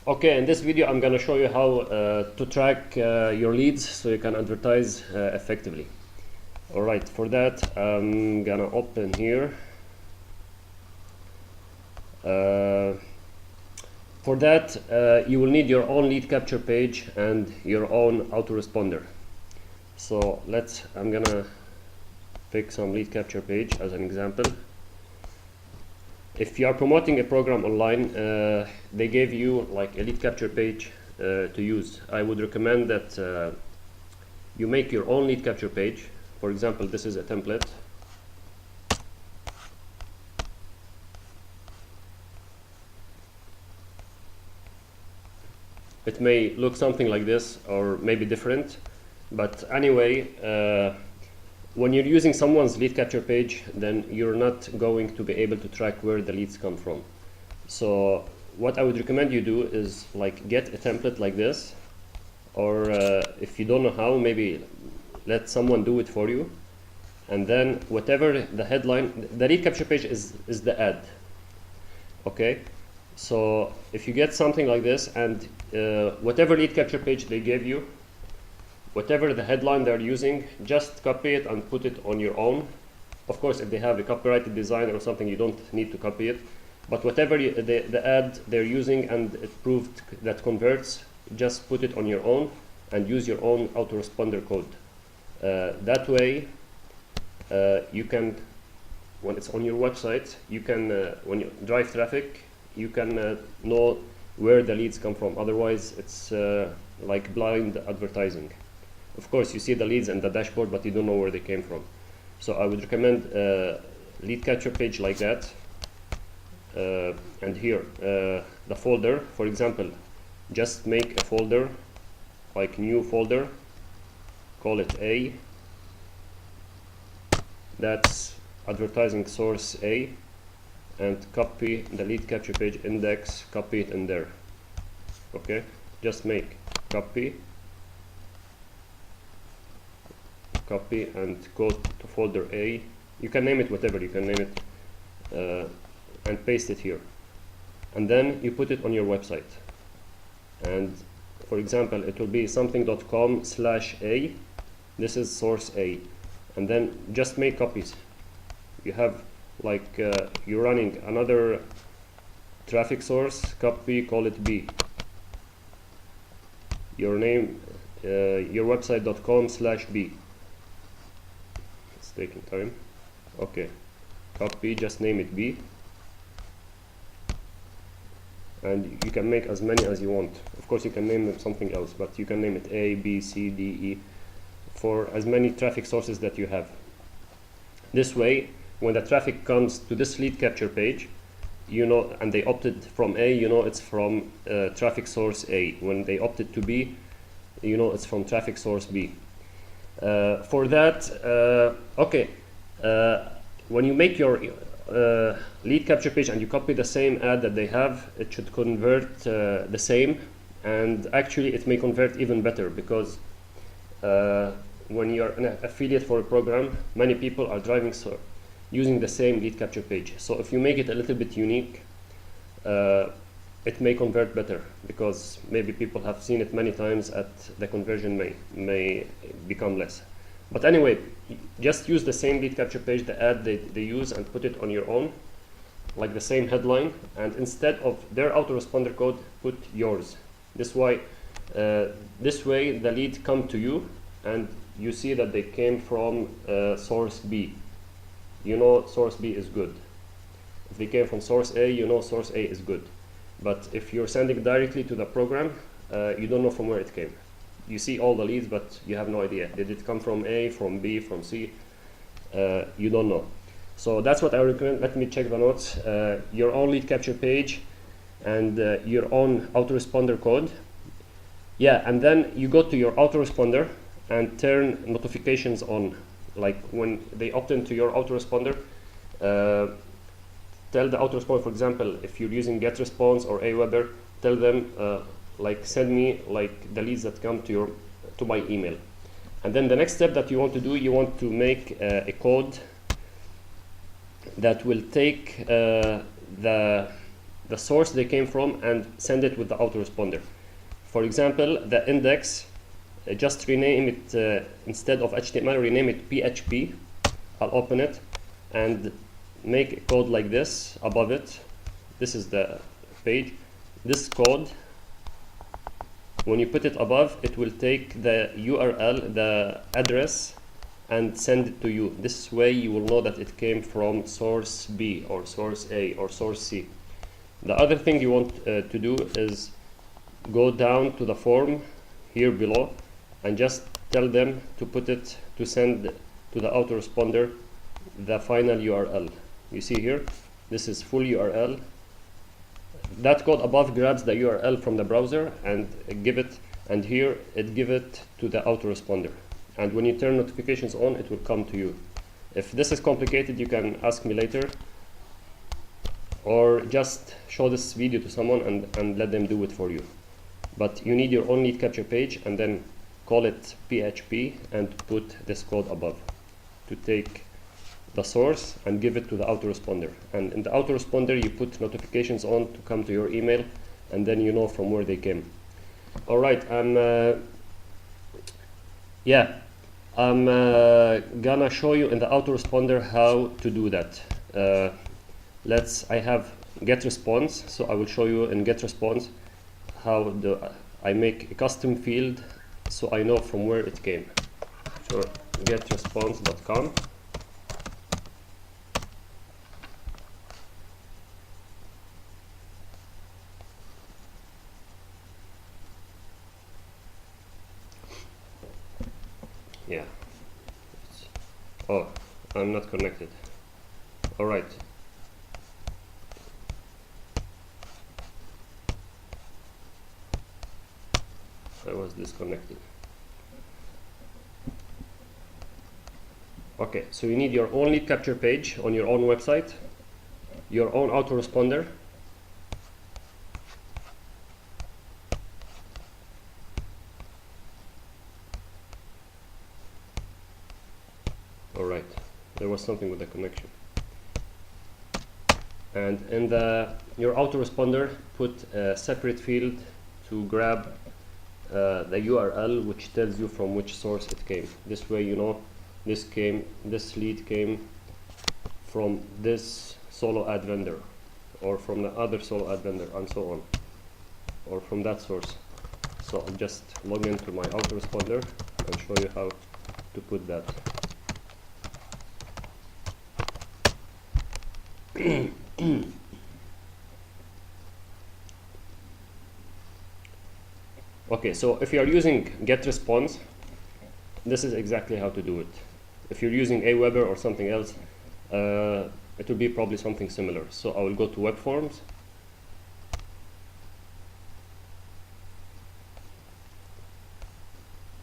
Okay, in this video I'm going to show you how to track your leads so you can advertise effectively. Alright, for that I'm going to open here. For that you will need your own lead capture page and your own autoresponder. So I'm going to pick some lead capture page as an example. If you are promoting a program online, they gave you like a lead capture page to use. I would recommend that you make your own lead capture page. For example, this is a template. It may look something like this or maybe different, but anyway, when you're using someone's lead capture page, then you're not going to be able to track where the leads come from. So what I would recommend you do is like get a template like this, or if you don't know how, maybe let someone do it for you. And then whatever the headline, the lead capture page is the ad. Okay, so if you get something like this and whatever lead capture page they gave you, whatever the headline they're using, just copy it and put it on your own. Of course, if they have a copyrighted design or something, you don't need to copy it. But whatever the ad they're using and it proved that converts, just put it on your own and use your own autoresponder code. That way, you can, when it's on your website, you can, when you drive traffic, you can know where the leads come from. Otherwise, it's like blind advertising. Of course, you see the leads in the dashboard, but you don't know where they came from. So I would recommend a lead capture page like that. And here, the folder, for example, just make a folder, like new folder, call it A. That's advertising source A, and copy the lead capture page index, copy it in there. Okay, just make copy and go to folder A. You can name it whatever you can name it, and paste it here, and then you put it on your website. And for example, it will be something.com/A. This is source A, and then just make copies. You have like you're running another traffic source, copy, call it B. Your name, your website.com/B. It's taking time. Okay, copy, just name it B, and you can make as many as you want. Of course, you can name it something else, but you can name it A, B, C, D, E, for as many traffic sources that you have. This way, when the traffic comes to this lead capture page, you know, and they opted from A, you know it's from traffic source A. When they opted to B, you know it's from traffic source B. For that, okay, when you make your lead capture page and you copy the same ad that they have, it should convert the same, and actually it may convert even better, because when you're an affiliate for a program, many people are using the same lead capture page. So if you make it a little bit unique, it may convert better, because maybe people have seen it many times, at the conversion may become less. But anyway, just use the same lead capture page, the ad they use, and put it on your own, like the same headline, and instead of their autoresponder code, put yours. This way the lead come to you, and you see that they came from source B. You know source B is good. If they came from source A, you know source A is good. But if you're sending directly to the program, you don't know from where it came. You see all the leads, but you have no idea. Did it come from A, from B, from C? You don't know. So that's what I recommend. Let me check the notes. Your own lead capture page and your own autoresponder code. Yeah, and then you go to your autoresponder and turn notifications on. Like when they opt into your autoresponder, tell the autoresponder, for example, if you're using GetResponse or Aweber, tell them like send me like the leads that come to my email. And then the next step that you want to do, you want to make a code that will take the the source they came from and send it with the autoresponder. For example, the index, just rename it, instead of HTML, rename it PHP. I'll open it and make a code like this above it. This is the page. This code, when you put it above, it will take the URL, the address, and send it to you. This way you will know that it came from source B or source A or source C. The other thing you want to do is go down to the form here below and just tell them to put it, to send to the autoresponder the final URL. You see here, this is full URL. That code above grabs the URL from the browser and give it, and here it give it to the autoresponder. And when you turn notifications on, it will come to you. If this is complicated, you can ask me later, or just show this video to someone and let them do it for you. But you need your own lead capture page, and then call it PHP and put this code above to take the source and give it to the autoresponder. And in the autoresponder, you put notifications on to come to your email, and then you know from where they came. All right, I'm gonna show you in the autoresponder how to do that. I have get response, so I will show you in get response how I make a custom field so I know from where it came. So getresponse.com. Yeah. Oh, I'm not connected. All right. I was disconnected. Okay, so you need your own lead capture page on your own website, your own autoresponder, all right, there was something with the connection. And in your autoresponder, put a separate field to grab the URL, which tells you from which source it came. This way you know this lead came from this solo ad vendor, or from the other solo ad vendor, and so on, or from that source. So I'll just log into my autoresponder and show you how to put that. Okay, so if you are using GetResponse, this is exactly how to do it. If you're using Aweber or something else, it will be probably something similar. So I will go to Web Forms.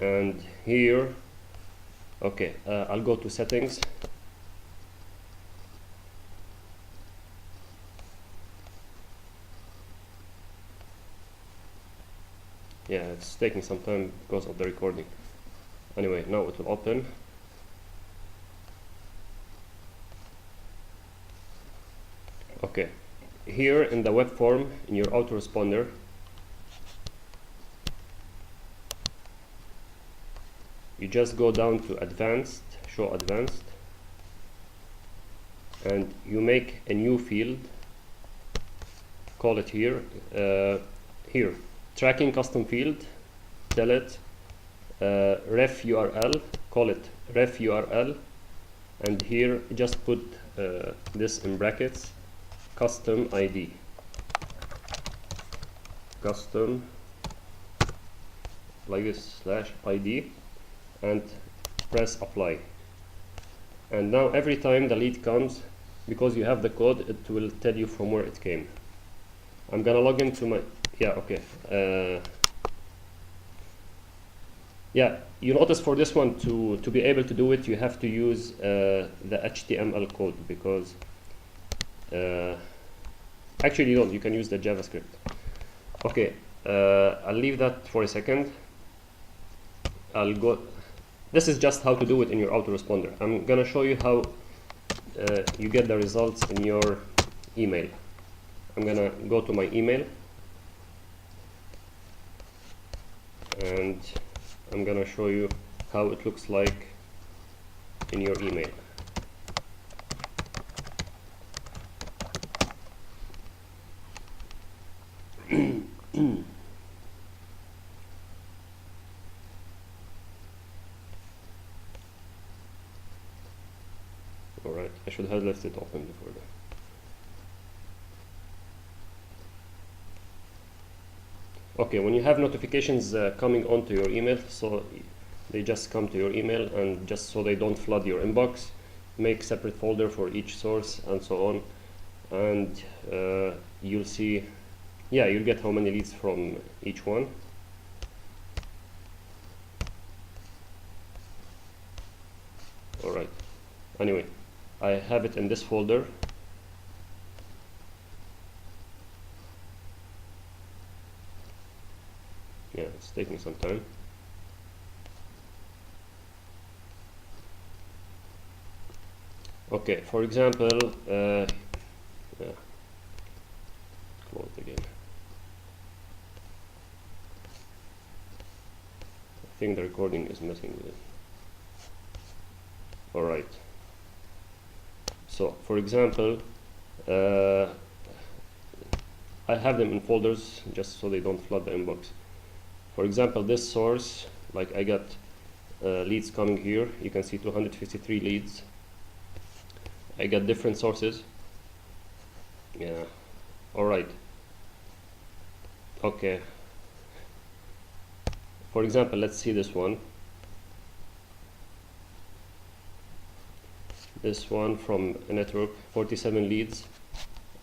And here, okay, I'll go to Settings. Yeah, it's taking some time because of the recording. Anyway, now it will open. Okay, here in the web form, in your autoresponder, you just go down to Advanced, Show Advanced, and you make a new field, call it here, Tracking Custom Field, tell it ref URL, call it ref URL, and here just put this in brackets, custom ID, custom, like this, /ID, and press apply. And now every time the lead comes, because you have the code, it will tell you from where it came. I'm gonna log into my, yeah, okay. Yeah, you notice for this one, to be able to do it, you have to use the HTML code, because actually you don't, you can use the JavaScript. Okay, I'll leave that for a second. I'll go, this is just how to do it in your autoresponder. I'm gonna show you how you get the results in your email. I'm gonna go to my email, and I'm gonna show you how it looks like in your email. Alright, I should have left it open before that. Okay, when you have notifications coming onto your email, so they just come to your email, and just so they don't flood your inbox, make separate folder for each source and so on, and you'll see, yeah, you'll get how many leads from each one. Alright, anyway, I have it in this folder. Yeah, it's taking some time. Okay, for example, yeah, close again. I think the recording is messing with it. Alright. So, for example, I have them in folders just so they don't flood the inbox. For example, this source, like I got leads coming here. You can see 253 leads. I got different sources. Yeah. Alright. Okay. For example, let's see this one. This one from a network, 47 leads.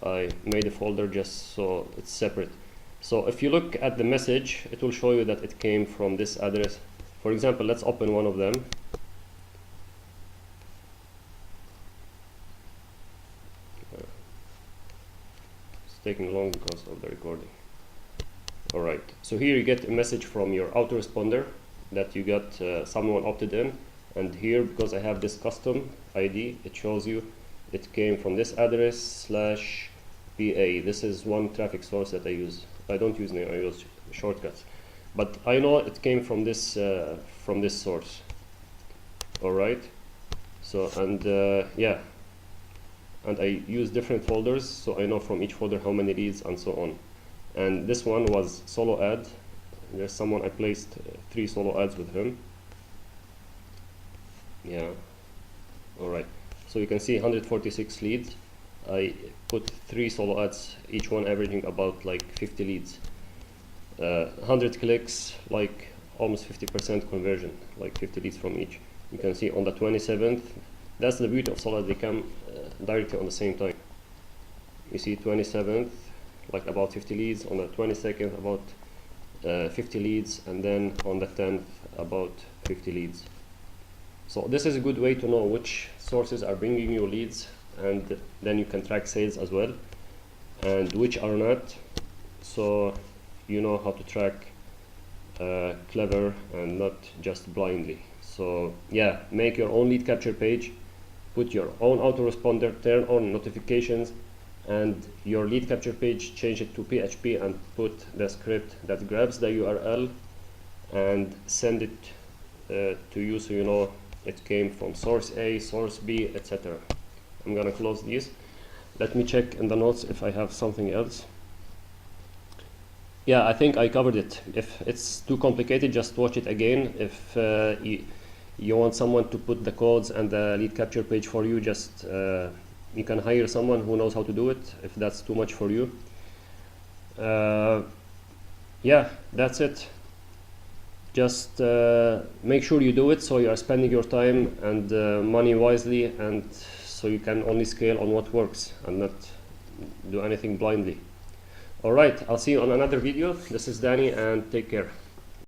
I made a folder just so it's separate. So if you look at the message, it will show you that it came from this address. For example, let's open one of them. It's taking long because of the recording. Alright, so here you get a message from your autoresponder that you got someone opted in, and here, because I have this custom ID, it shows you it came from this address /PA. This is one traffic source that I use. I don't use name, I use shortcuts, but I know it came from this source. Alright, so, and yeah, and I use different folders, so I know from each folder how many leads and so on. And this one was solo ad. There's someone I placed 3 solo ads with him. Yeah. Alright. So you can see 146 leads. I put 3 solo ads, each one averaging about like 50 leads. 100 clicks, like almost 50% conversion, like 50 leads from each. You can see on the 27th, that's the beauty of solo ads, they come directly on the same time. You see 27th, like about 50 leads, on the 22nd about 50 leads, and then on the 10th about 50 leads. So this is a good way to know which sources are bringing you leads, and then you can track sales as well, and which are not, so you know how to track clever and not just blindly. So yeah, make your own lead capture page, put your own autoresponder, turn on notifications, and your lead capture page, change it to PHP and put the script that grabs the URL and send it to you, so you know it came from source A, source B, etc. I'm gonna close these. Let me check in the notes if I have something else. Yeah, I think I covered it. If it's too complicated, just watch it again. If you want someone to put the codes and the lead capture page for you, just you can hire someone who knows how to do it, if that's too much for you. Yeah, that's it. Just make sure you do it so you are spending your time and money wisely, and so you can only scale on what works and not do anything blindly. Alright, I'll see you on another video. This is Danny, and take care.